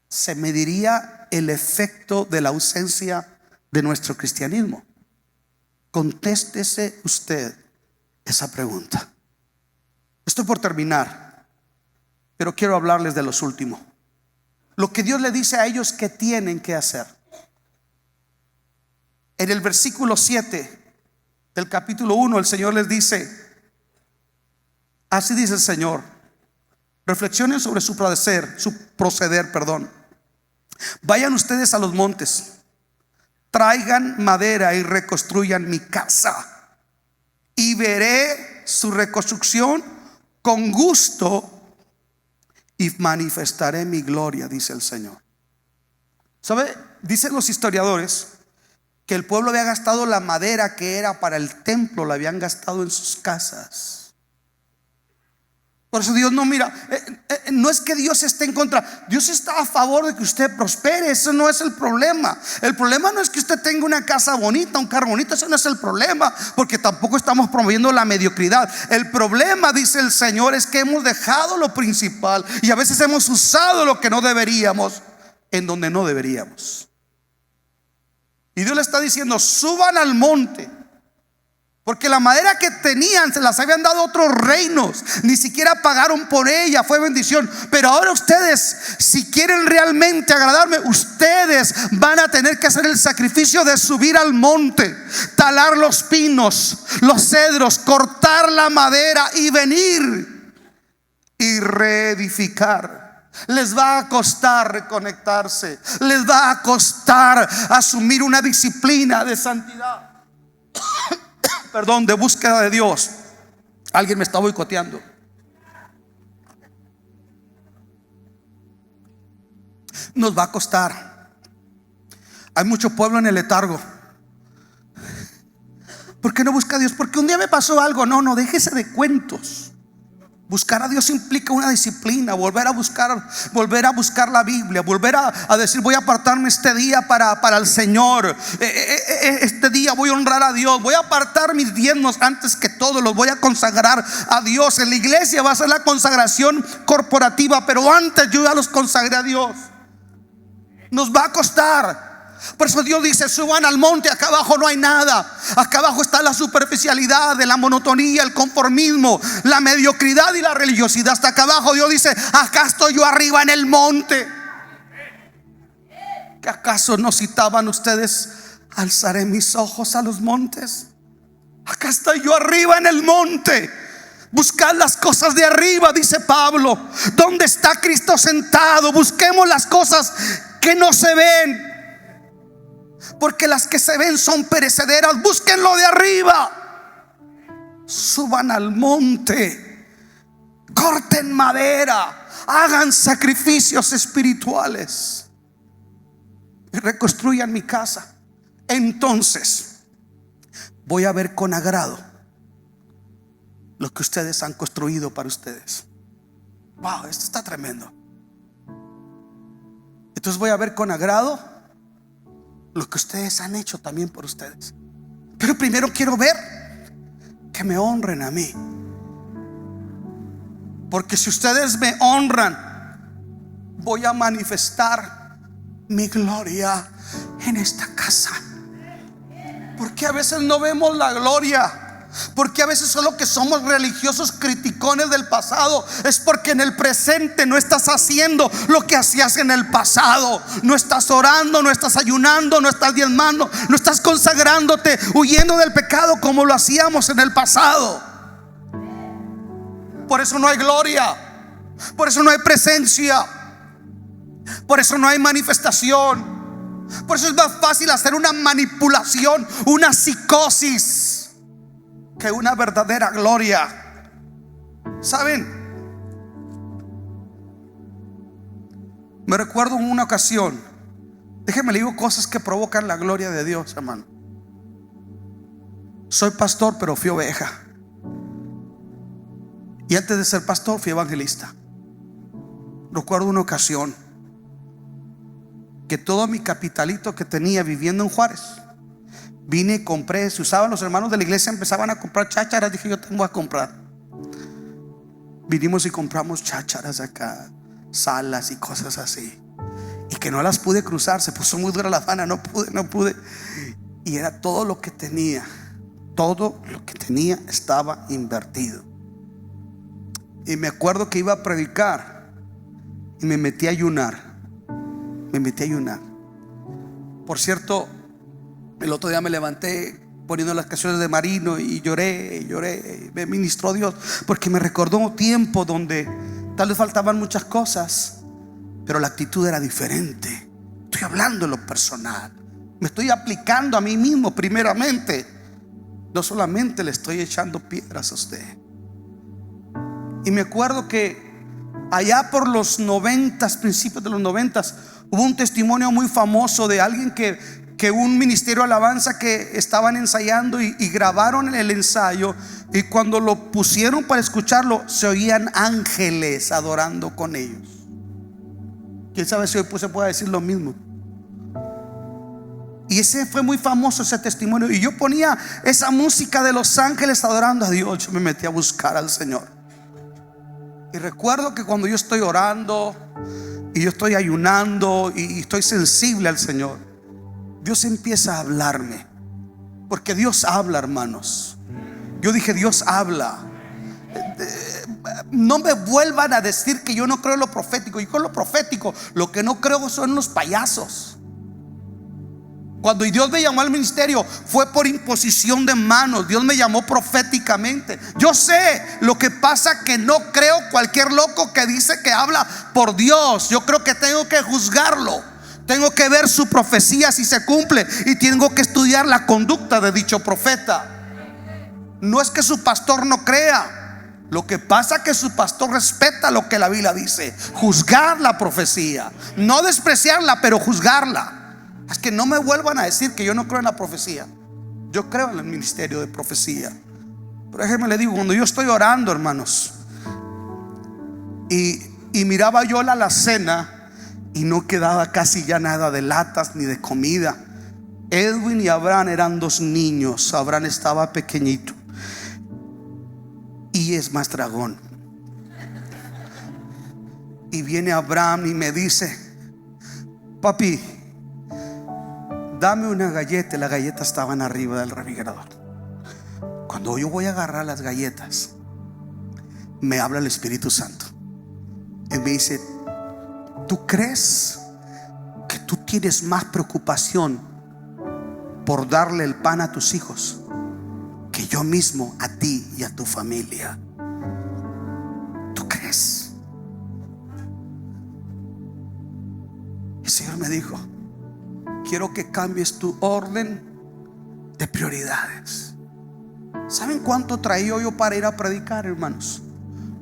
se mediría el efecto de la ausencia de nuestro cristianismo. Contéstese usted esa pregunta. Estoy por terminar, pero quiero hablarles de los últimos. Lo que Dios le dice a ellos que tienen que hacer. En el versículo 7 del capítulo 1, el Señor les dice: así dice el Señor, reflexionen sobre su proceder. Vayan ustedes a los montes, traigan madera y reconstruyan mi casa, y veré su reconstrucción con gusto y manifestaré mi gloria, dice el Señor. ¿Sabe? Dicen los historiadores que el pueblo había gastado la madera que era para el templo, la habían gastado en sus casas. Por eso Dios no mira, no es que Dios esté en contra. Dios está a favor de que usted prospere. Eso no es el problema. El problema no es que usted tenga una casa bonita, un carro bonito. Eso no es el problema, porque tampoco estamos promoviendo la mediocridad. El problema, dice el Señor, es que hemos dejado lo principal y a veces hemos usado lo que no deberíamos en donde no deberíamos. Y Dios le está diciendo: suban al monte, porque la madera que tenían se las habían dado otros reinos, ni siquiera pagaron por ella, fue bendición. Pero ahora ustedes, si quieren realmente agradarme, ustedes van a tener que hacer el sacrificio de subir al monte, talar los pinos, los cedros, cortar la madera y venir y reedificar. Les va a costar reconectarse, les va a costar asumir una disciplina de santidad, de búsqueda de Dios. Alguien me está boicoteando. Nos va a costar. Hay mucho pueblo en el letargo. ¿Por qué no busca a Dios? Porque un día me pasó algo. No, déjese de cuentos. Buscar a Dios implica una disciplina, volver a buscar la Biblia, volver a decir: voy a apartarme este día para el Señor. Este día voy a honrar a Dios, voy a apartar mis diezmos antes que todo, los voy a consagrar a Dios. En la iglesia va a ser la consagración corporativa, pero antes yo ya los consagré a Dios. Nos va a costar. Por eso Dios dice: suban al monte. Acá abajo no hay nada. Acá abajo está la superficialidad, de la monotonía, el conformismo, la mediocridad y la religiosidad. Hasta acá abajo Dios dice: acá estoy yo arriba en el monte. ¿Que acaso no citaban ustedes: alzaré mis ojos a los montes? Acá estoy yo arriba en el monte. Buscad las cosas de arriba, dice Pablo. ¿Dónde está Cristo sentado? Busquemos las cosas que no se ven, porque las que se ven son perecederas. Búsquenlo de arriba. Suban al monte, corten madera, hagan sacrificios espirituales y reconstruyan mi casa. Entonces voy a ver con agrado lo que ustedes han construido para ustedes. Wow, esto está tremendo. Entonces voy a ver con agrado lo que ustedes han hecho también por ustedes. Pero primero quiero ver que me honren a mí. Porque si ustedes me honran, voy a manifestar mi gloria en esta casa. Porque a veces no vemos la gloria. Porque a veces solo que somos religiosos criticones del pasado. Es porque en el presente no estás haciendo lo que hacías en el pasado. No estás orando, no estás ayunando, no estás diezmando, no estás consagrándote, huyendo del pecado como lo hacíamos en el pasado. Por eso no hay gloria, por eso no hay presencia, por eso no hay manifestación. Por eso es más fácil hacer una manipulación, una psicosis, que una verdadera gloria. ¿Saben? Me recuerdo en una ocasión, déjenme le digo cosas que provocan la gloria de Dios, hermano. Soy pastor, pero fui oveja. Y antes de ser pastor fui evangelista. Recuerdo una ocasión que todo mi capitalito que tenía viviendo en Juárez, vine y compré. Se usaban, los hermanos de la iglesia empezaban a comprar chácharas. Dije, yo tengo a comprar. Vinimos y compramos chácharas acá, salas y cosas así. Y que no las pude cruzar, se puso muy dura la fana, no pude. Y era todo lo que tenía. Todo lo que tenía estaba invertido. Y me acuerdo que iba a predicar y me metí a ayunar. Por cierto, el otro día me levanté poniendo las canciones de Marino y lloré. Me ministró Dios, porque me recordó un tiempo donde tal vez faltaban muchas cosas, pero la actitud era diferente. Estoy hablando en lo personal, me estoy aplicando a mí mismo primeramente. No solamente le estoy echando piedras a usted. Y me acuerdo que allá por los 90, principios de los 90, hubo un testimonio muy famoso de alguien que un ministerio de alabanza que estaban ensayando y grabaron el ensayo, y cuando lo pusieron para escucharlo, se oían ángeles adorando con ellos. Quién sabe si hoy se puede decir lo mismo. Y ese fue muy famoso, ese testimonio. Y yo ponía esa música de los ángeles adorando a Dios. Yo me metí a buscar al Señor. Y recuerdo que cuando yo estoy orando y yo estoy ayunando y estoy sensible al Señor, Dios empieza a hablarme. Porque Dios habla, hermanos. Yo dije, Dios habla. No me vuelvan a decir que yo no creo en lo profético. Yo creo en lo profético. Lo que no creo son los payasos. Cuando Dios me llamó al ministerio, fue por imposición de manos. Dios me llamó proféticamente. Yo sé, lo que pasa que no creo cualquier loco que dice que habla por Dios. Yo creo que tengo que juzgarlo. Tengo que ver su profecía si se cumple, y tengo que estudiar la conducta de dicho profeta. No es que su pastor no crea. Lo que pasa es que su pastor respeta lo que la Biblia dice. Juzgar la profecía, no despreciarla, pero juzgarla. Es que no me vuelvan a decir que yo no creo en la profecía. Yo creo en el ministerio de profecía. Pero déjenme le digo, cuando yo estoy orando, hermanos, y miraba yo la alacena y no quedaba casi ya nada de latas ni de comida. Edwin y Abraham eran dos niños. Abraham estaba pequeñito y es más dragón. Y viene Abraham y me dice: papi, dame una galleta. Las galletas estaban arriba del refrigerador. Cuando yo voy a agarrar las galletas, me habla el Espíritu Santo y me dice: ¿tú crees que tú tienes más preocupación por darle el pan a tus hijos que yo mismo a ti y a tu familia? ¿Tú crees? El Señor me dijo: quiero que cambies tu orden de prioridades. ¿Saben cuánto traía yo para ir a predicar, hermanos?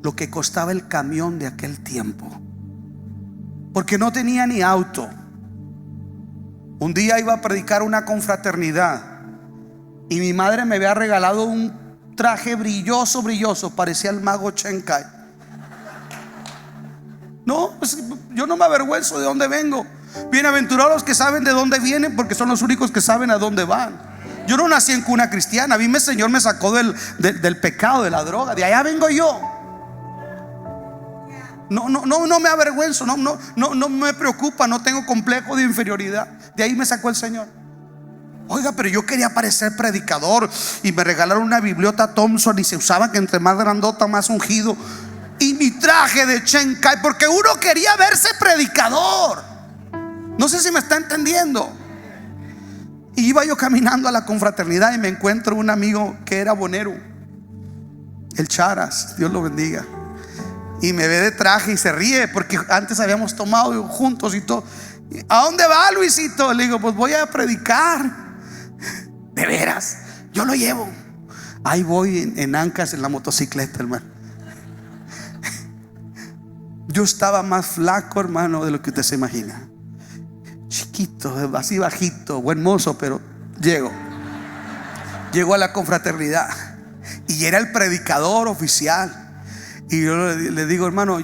Lo que costaba el camión de aquel tiempo, porque no tenía ni auto. Un día iba a predicar una confraternidad y mi madre me había regalado un traje brilloso, parecía el mago Chenkai. No, pues, yo no me avergüenzo de dónde vengo. Bienaventurados los que saben de dónde vienen, porque son los únicos que saben a dónde van. Yo no nací en cuna cristiana. A mí el Señor me sacó del pecado, de la droga. De allá vengo yo. No me avergüenzo, no me preocupa, no tengo complejo de inferioridad. De ahí me sacó el Señor. Oiga, pero yo quería parecer predicador y me regalaron una bibliota Thompson y se usaba que entre más grandota más ungido, y mi traje de Chenkai, porque uno quería verse predicador. No sé si me está entendiendo. Y iba yo caminando a la confraternidad y me encuentro un amigo que era bonero, el Charas, Dios lo bendiga. Y me ve de traje y se ríe porque antes habíamos tomado juntos y todo. ¿A dónde va, Luisito? Le digo, pues voy a predicar. De veras, yo lo llevo. Ahí voy en Ancas en la motocicleta, hermano. Yo estaba más flaco, hermano, de lo que usted se imagina. Chiquito, así bajito, buen mozo, pero llego a la confraternidad y era el predicador oficial. Y yo le digo, hermano,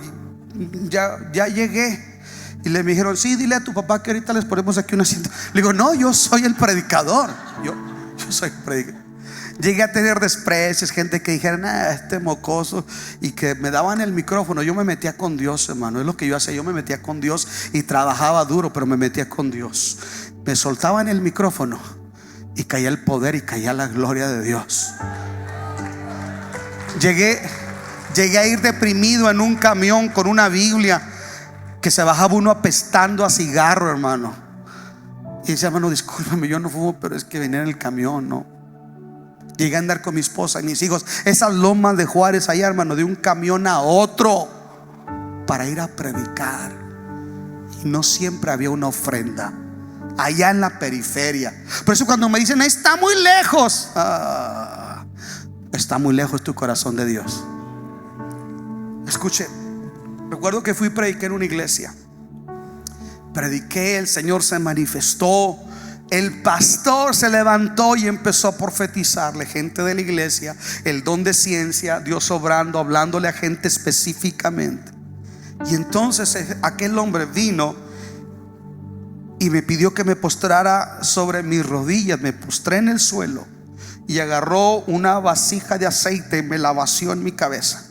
ya llegué. Y le dijeron, sí, dile a tu papá que ahorita les ponemos aquí un asiento. Le digo, no, yo soy el predicador. Yo soy el predicador. Llegué a tener desprecios, gente que dijeron, este mocoso, y que me daban el micrófono. Yo me metía con Dios, hermano. Es lo que yo hacía. Yo me metía con Dios y trabajaba duro, pero me metía con Dios. Me soltaban el micrófono y caía el poder y caía la gloria de Dios. Llegué a ir deprimido en un camión con una Biblia, que se bajaba uno apestando a cigarro, hermano. Y decía, hermano, discúlpame, yo no fumo, pero es que venía en el camión, ¿no? Llegué a andar con mi esposa y mis hijos, esas lomas de Juárez allá, hermano, de un camión a otro para ir a predicar. Y no siempre había una ofrenda allá en la periferia. Por eso cuando me dicen, está muy lejos, está muy lejos tu corazón de Dios. Escuche, recuerdo que fui y prediqué en una iglesia. Prediqué, el Señor se manifestó. El pastor se levantó y empezó a profetizarle gente de la iglesia el don de ciencia, Dios obrando, hablándole a gente específicamente. Y entonces aquel hombre vino y me pidió que me postrara sobre mis rodillas. Me postré en el suelo y agarró una vasija de aceite y me la vació en mi cabeza.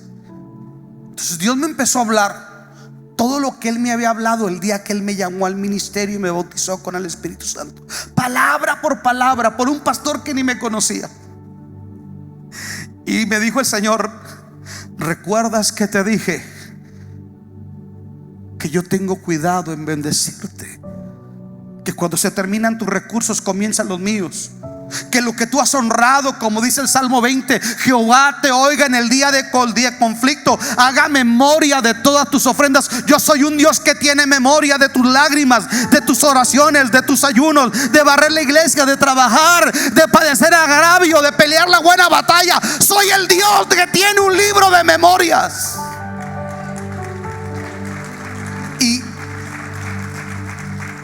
Entonces Dios me empezó a hablar todo lo que Él me había hablado el día que Él me llamó al ministerio y me bautizó con el Espíritu Santo, palabra por palabra, por un pastor que ni me conocía. Y me dijo el Señor, ¿recuerdas que te dije que yo tengo cuidado en bendecirte? Que cuando se terminan tus recursos comienzan los míos. Que lo que tú has honrado, como dice el Salmo 20, Jehová te oiga en el día de conflicto, haga memoria de todas tus ofrendas. Yo soy un Dios que tiene memoria de tus lágrimas, de tus oraciones, de tus ayunos, de barrer la iglesia, de trabajar, de padecer agravio, de pelear la buena batalla. Soy el Dios que tiene un libro de memorias.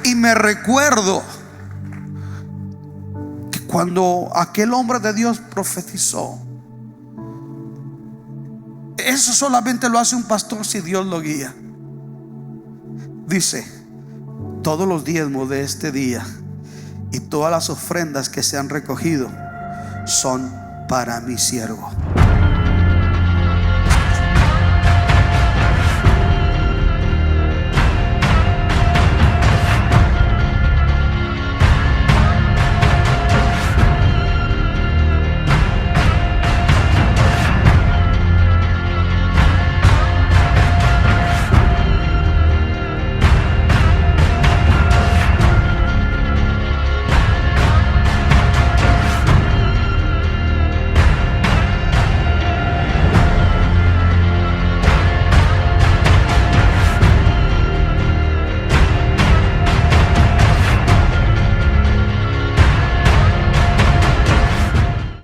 Y me recuerdo cuando aquel hombre de Dios profetizó. Eso solamente lo hace un pastor si Dios lo guía. Dice, todos los diezmos de este día y todas las ofrendas que se han recogido son para mi siervo.